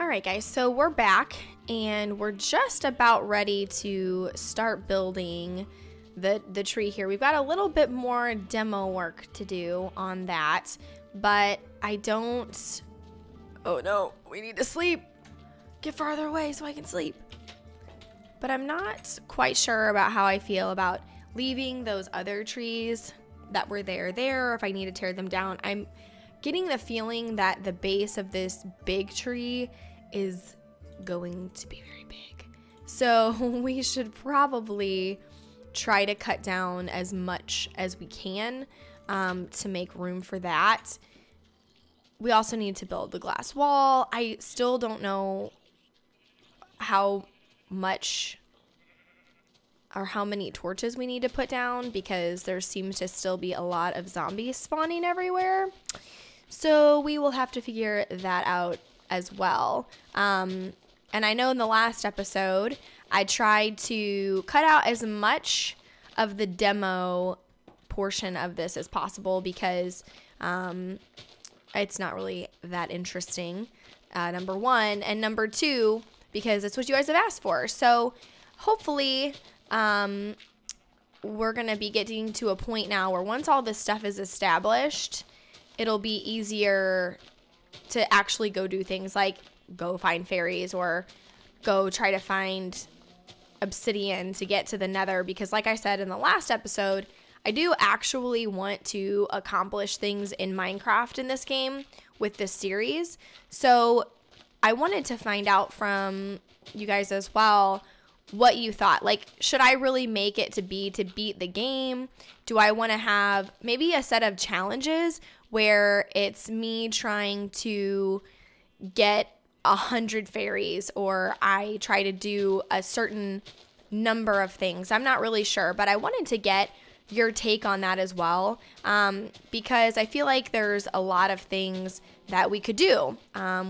All right, guys, so we're back and we're just about ready to start building the tree here. We've got a little bit more demo work to do on that, but I don't... Oh no, we need to sleep. Get farther away so I can sleep. But I'm not quite sure about how I feel about leaving those other trees that were there, or if I need to tear them down. I'm getting the feeling that the base of this big tree is going to be very big. So we should probably try to cut down as much as we can to make room for that. We also need to build the glass wall. I still don't know how much or how many torches we need to put down because there seems to still be a lot of zombies spawning everywhere. So we will have to figure that out as well. And I know in the last episode, I tried to cut out as much of the demo portion of this as possible because it's not really that interesting, number one. And number two, because it's what you guys have asked for. So hopefully we're going to be getting to a point now where once all this stuff is established, it'll be easier to actually go do things like go find fairies or go try to find obsidian to get to the nether. Because like I said in the last episode, I do actually want to accomplish things in Minecraft in this game with this series. So I wanted to find out from you guys as well what you thought. Like, should I really make it to beat the game? Do I want to have maybe a set of challenges where it's me trying to get 100 fairies, or I try to do a certain number of things? I'm not really sure, but I wanted to get your take on that as well, because I feel like there's a lot of things that we could do.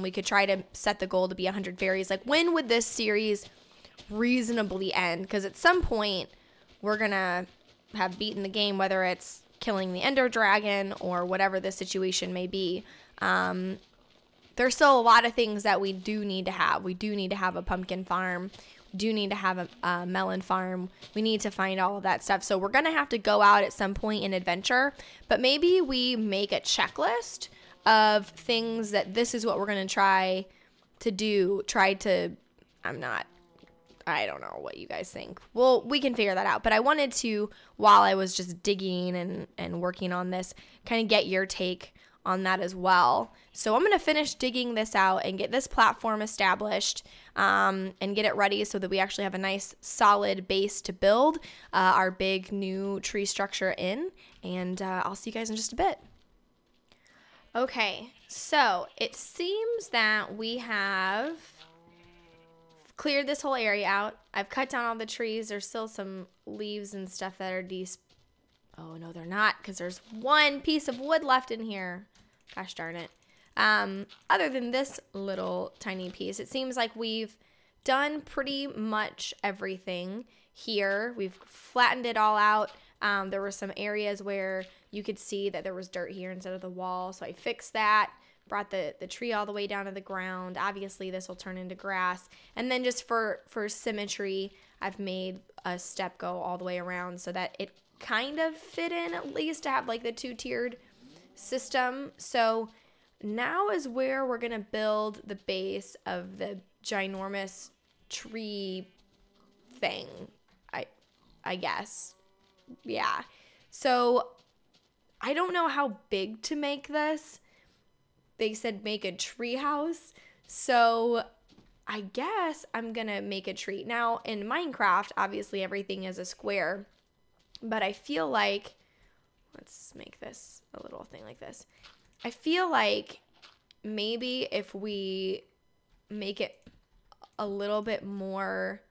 We could try to set the goal to be 100 fairies. Like, when would this series reasonably end? Because at some point we're gonna have beaten the game, whether it's killing the ender dragon or whatever the situation may be. There's still a lot of things that we do need to have. We do need to have a pumpkin farm. We do need to have a melon farm. We need to find all of that stuff. So we're going to have to go out at some point in adventure, but maybe we make a checklist of things that this is what we're going to try to do. I don't know what you guys think. Well, we can figure that out. But I wanted to, while I was just digging and working on this, kind of get your take on that as well. So I'm going to finish digging this out and get this platform established and get it ready so that we actually have a nice solid base to build our big new tree structure in. And I'll see you guys in just a bit. Okay, so it seems that we have cleared this whole area out. I've cut down all the trees. There's still some leaves and stuff that are oh no, they're not, because there's one piece of wood left in here. Gosh darn it. Other than this little tiny piece, it seems like we've done pretty much everything here. We've flattened it all out. There were some areas where you could see that there was dirt here instead of the wall, so I fixed that. Brought the tree all the way down to the ground. Obviously, this will turn into grass. And then just for symmetry, I've made a step go all the way around so that it kind of fit in, at least to have like the two-tiered system. So now is where we're going to build the base of the ginormous tree thing, I guess. Yeah. So I don't know how big to make this. They said make a tree house, so I guess I'm gonna make a tree. Now in Minecraft, obviously everything is a square, but I feel like, let's make this a little thing like this. I feel like maybe if we make it a little bit more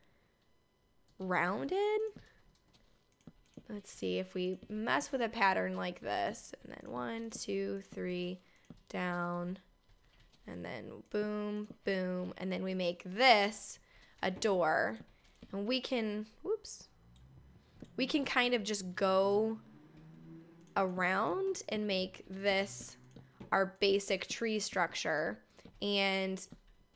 rounded, let's see, if we mess with a pattern like this, and then 1, 2, 3, down, and then boom, boom, and then we make this a door, and we can kind of just go around and make this our basic tree structure. And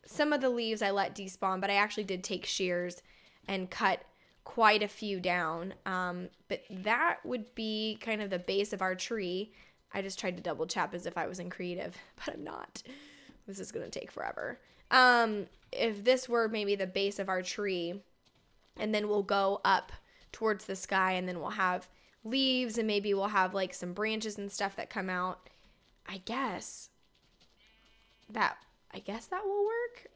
some of the leaves I let despawn, but I actually did take shears and cut quite a few down. But that would be kind of the base of our tree. I just tried to double tap as if I was in creative, but I'm not. This is going to take forever. If this were maybe the base of our tree, and then we'll go up towards the sky, and then we'll have leaves, and maybe we'll have like some branches and stuff that come out. I guess that will work.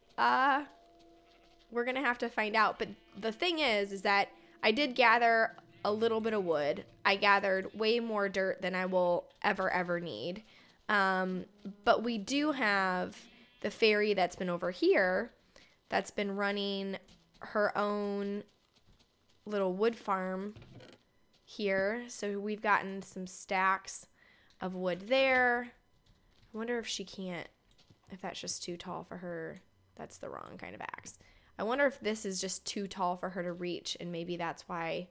We're going to have to find out. But the thing is that I did gather a little bit of wood. I gathered way more dirt than I will ever need. But we do have the fairy that's been over here that's been running her own little wood farm here. So we've gotten some stacks of wood there. I wonder if that's just too tall for her. That's the wrong kind of axe. I wonder if this is just too tall for her to reach, and maybe that's why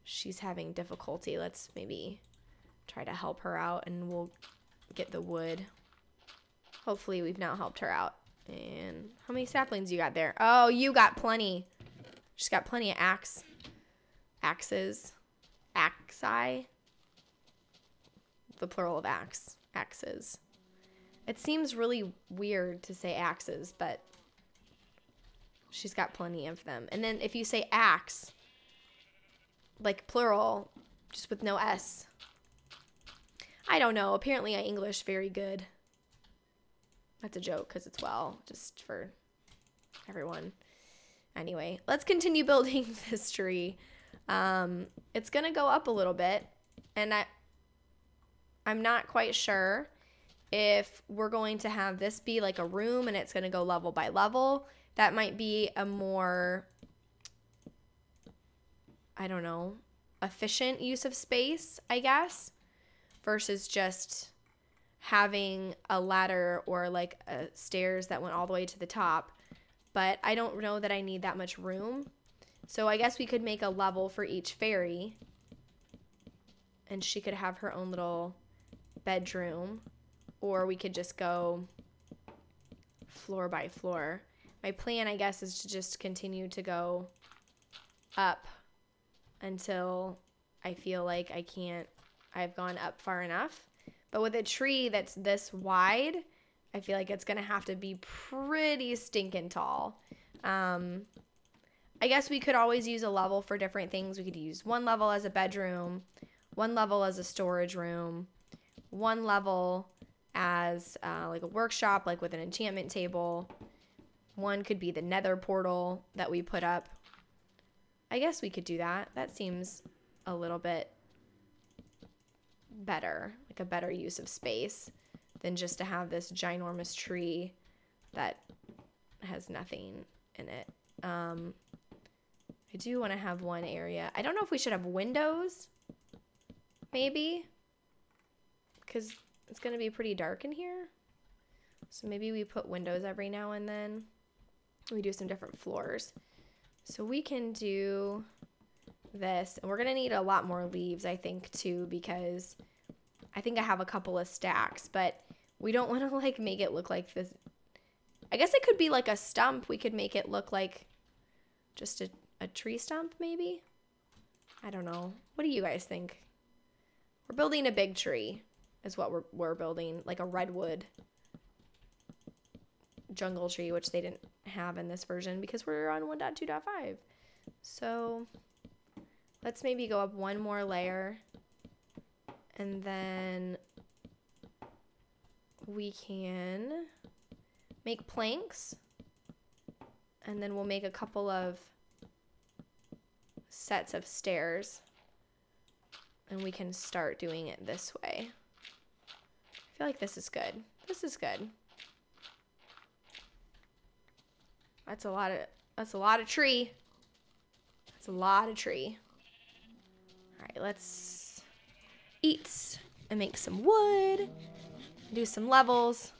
she's having difficulty. Let's maybe try to help her out, and we'll get the wood. Hopefully we've now helped her out. And how many saplings you got there? Oh, you got plenty. She's got plenty of axes. Axi? The plural of axes. It seems really weird to say axes, but she's got plenty of them. And then if you say axe, like plural, just with no S. I don't know. Apparently I English very good. That's a joke because it's just for everyone. Anyway, let's continue building this tree. It's going to go up a little bit, and I'm not quite sure if we're going to have this be like a room and it's going to go level by level. That might be a more, I don't know, efficient use of space, I guess, versus just having a ladder or like stairs that went all the way to the top. But I don't know that I need that much room. So I guess we could make a level for each fairy, and she could have her own little bedroom, or we could just go floor by floor. My plan, I guess, is to just continue to go up until I feel like I've gone up far enough. But with a tree that's this wide, I feel like it's going to have to be pretty stinking tall. I guess we could always use a level for different things. We could use one level as a bedroom, one level as a storage room, one level as like a workshop, like with an enchantment table. One could be the nether portal that we put up. I guess we could do that. That seems a little bit better, like a better use of space than just to have this ginormous tree that has nothing in it. I do want to have one area. I don't know if we should have windows, maybe, because it's going to be pretty dark in here. So maybe we put windows every now and then. We do some different floors. So we can do this, and we're going to need a lot more leaves, I think, too, because I think I have a couple of stacks, but we don't want to like make it look like this. I guess it could be like a stump. We could make it look like just a tree stump, maybe. I don't know. What do you guys think? We're building a big tree is what we're building, like a redwood jungle tree, which they didn't have in this version because we're on 1.2.5. So let's maybe go up one more layer, and then we can make planks, and then we'll make a couple of sets of stairs, and we can start doing it this way. I feel like this is good. This is good. That's a lot of tree. That's a lot of tree. All right, let's eat and make some wood, do some levels,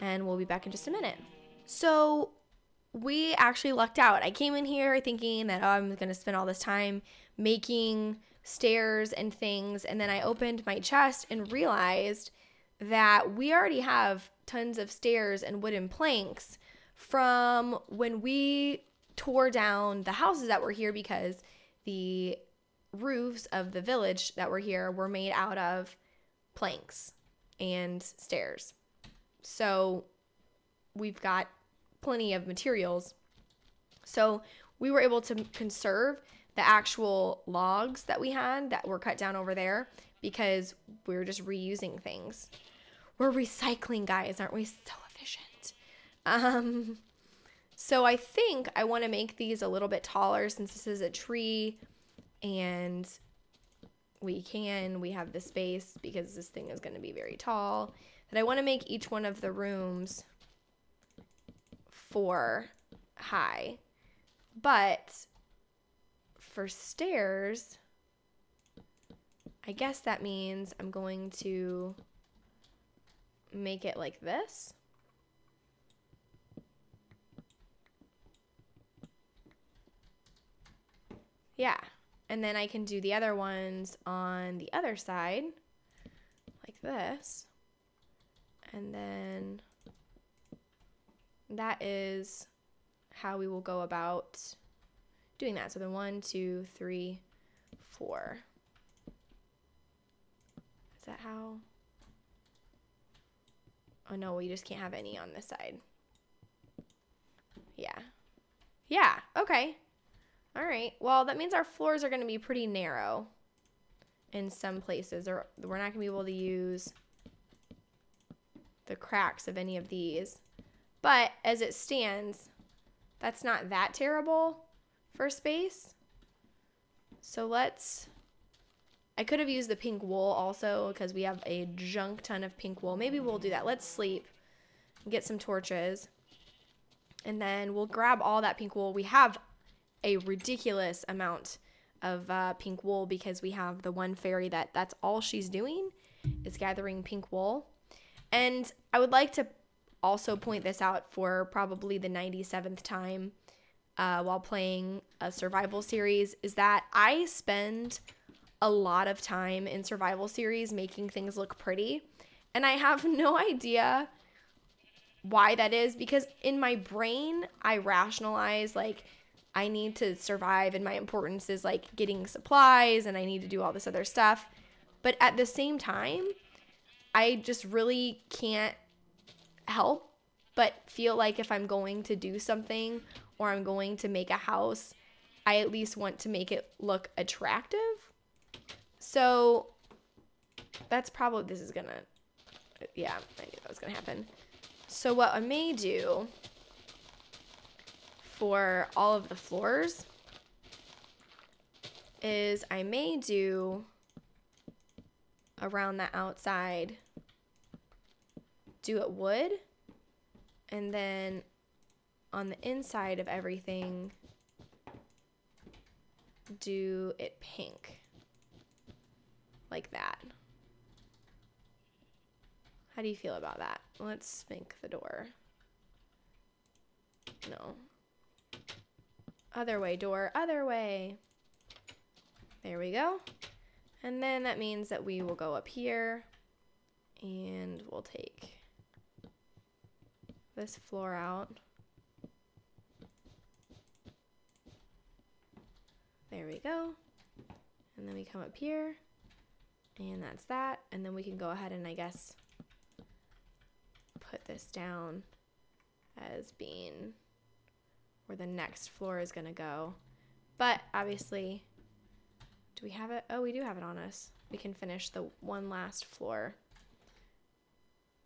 and we'll be back in just a minute. So we actually lucked out. I came in here thinking that, oh, I'm going to spend all this time making stairs and things, and then I opened my chest and realized that we already have tons of stairs and wooden planks from when we tore down the houses that were here, because the roofs of the village that were here were made out of planks and stairs. So we've got plenty of materials. So we were able to conserve the actual logs that we had that were cut down over there because we were just reusing things. We're recycling, guys, aren't we? So efficient. So I think I want to make these a little bit taller since this is a tree, and we have the space because this thing is going to be very tall. That I want to make each one of the rooms 4 high. But for stairs, I guess that means I'm going to make it like this. Yeah, and then I can do the other ones on the other side, like this. And then that is how we will go about doing that. So then 1, 2, 3, 4. Is that how? Oh no, we just can't have any on this side. Yeah. Yeah, okay. All right, well, that means our floors are going to be pretty narrow in some places, or we're not going to be able to use the cracks of any of these. But as it stands, that's not that terrible for space. So I could have used the pink wool also because we have a junk ton of pink wool. Maybe we'll do that. Let's sleep and get some torches. And then we'll grab all that pink wool. We have a ridiculous amount of pink wool because we have the one fairy that's all she's doing is gathering pink wool. And I would like to also point this out for probably the 97th time while playing a survival series, is that I spend a lot of time in survival series making things look pretty. And I have no idea why that is, because in my brain, I rationalize, like, I need to survive and my importance is like getting supplies and I need to do all this other stuff. But at the same time, I just really can't help but feel like if I'm going to do something or I'm going to make a house, I at least want to make it look attractive. So that's probably, this is gonna, yeah, I knew that was gonna happen. So what I may do for all of the floors is I may do around the outside, do it wood, and then on the inside of everything, do it pink, like that. How do you feel about that? Let's make the door. No. Other way, door, other way. There we go. And then that means that we will go up here and we'll take this floor out. There we go. And then we come up here and that's that. And then we can go ahead and I guess put this down as being where the next floor is going to go. But obviously, do we have it? Oh, we do have it on us. We can finish the one last floor.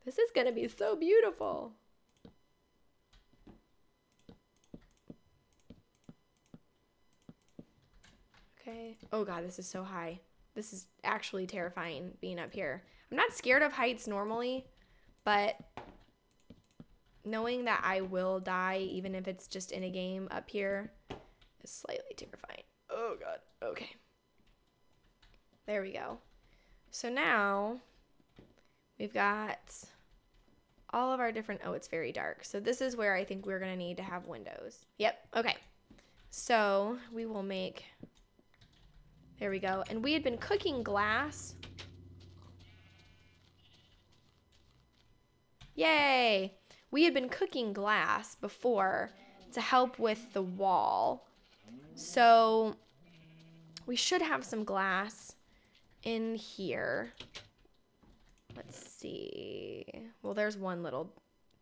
This is going to be so beautiful. Okay. Oh God, this is so high. This is actually terrifying being up here. I'm not scared of heights normally, but knowing that I will die, even if it's just in a game up here, is slightly terrifying. Oh God. Okay. There we go. So now we've got all of our different, oh, it's very dark. So this is where I think we're going to need to have windows. Yep. Okay. So we will make, there we go. And we had been cooking glass. Yay! We had been cooking glass before to help with the wall. So we should have some glass in here. Let's see. Well, there's one little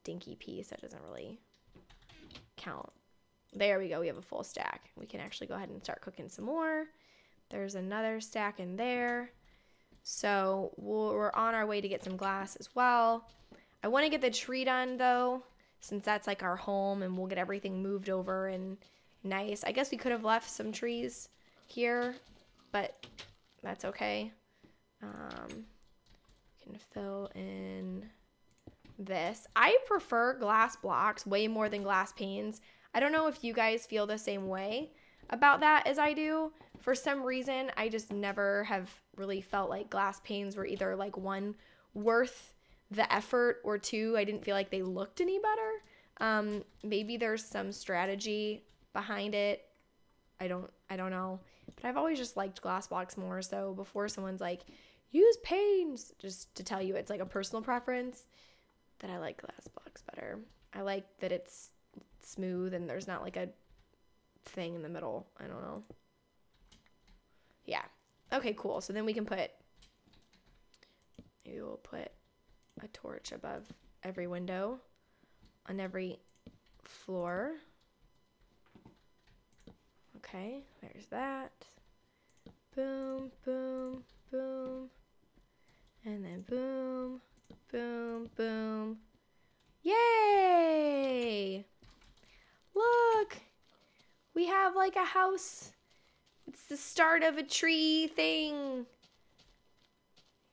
dinky piece that doesn't really count. There we go. We have a full stack. We can actually go ahead and start cooking some more. There's another stack in there. So we're on our way to get some glass as well. I want to get the tree done though, since that's like our home and we'll get everything moved over and nice. I guess we could have left some trees here, but that's okay. Can fill in this. I prefer glass blocks way more than glass panes. I don't know if you guys feel the same way about that as I do. For some reason, I just never have really felt like glass panes were either like one, worth the effort, or two, I didn't feel like they looked any better. Maybe there's some strategy behind it. I don't know. But I've always just liked glass blocks more. So before someone's like, use panes, just to tell you it's like a personal preference, that I like glass blocks better. I like that it's smooth and there's not like a thing in the middle. I don't know. Yeah. Okay, cool. So then we can put, maybe we'll put a torch above every window on every floor. Okay, there's that. Boom, boom, boom. And then boom, boom, boom. Yay! Look! We have like a house. It's the start of a tree thing.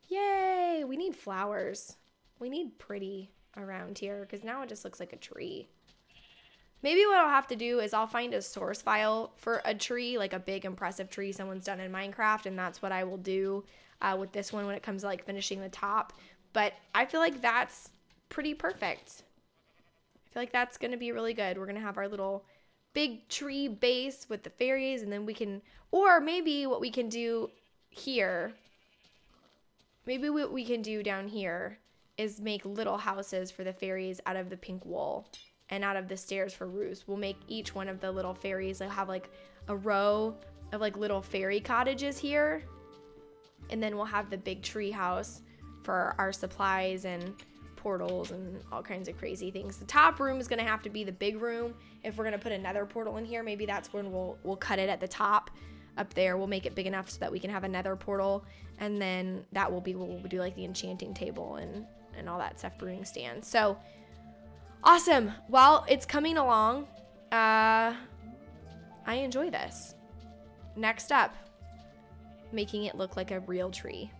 Yay! We need flowers. We need pretty around here because now it just looks like a tree. Maybe what I'll have to do is I'll find a source file for a tree, like a big impressive tree someone's done in Minecraft, and that's what I will do with this one when it comes to like finishing the top. But I feel like that's pretty perfect. I feel like that's going to be really good. We're going to have our little big tree base with the fairies, and then we can, or maybe what we can do here, maybe what we can do down here is make little houses for the fairies out of the pink wool. And out of the stairs for roofs. We'll make each one of the little fairies have like a row of like little fairy cottages here. And then we'll have the big tree house for our supplies and portals and all kinds of crazy things. The top room is gonna have to be the big room. If we're gonna put another portal in here, maybe that's when we'll cut it at the top up there. We'll make it big enough so that we can have another portal. And then that will be where we'll do like the enchanting table and all that stuff, brewing stand. So awesome. Well, it's coming along. I enjoy this. Next up, making it look like a real tree.